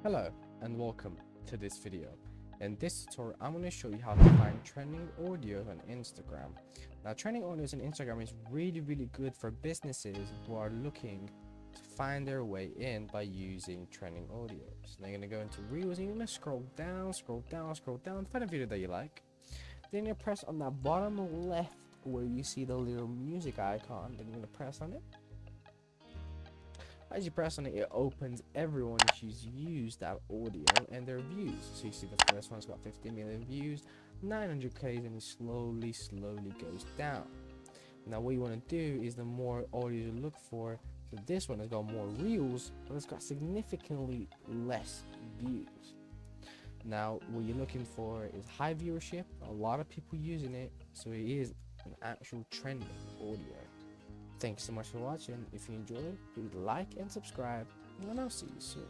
Hello and welcome to this video. In this tutorial, I'm going to show you how to find trending audio on Instagram. Now, trending audios on Instagram is really good for businesses who are looking to find their way in by using trending audios. Now, you're going to go into Reels and you're going to scroll down to find a video that you like. Then you press on that bottom left where you see the little music icon. Then you're going to press on it. As you press on it, it opens everyone who's used that audio and their views. So you see the first one's got 50 million views, 900k, and it slowly goes down. Now what you want to do is the more audio you look for, so this one has got more reels, but it's got significantly less views. Now what you're looking for is high viewership, a lot of people using it, so it is an actual trending audio. Thanks so much for watching. If you enjoyed, please like and subscribe, and I'll see you soon.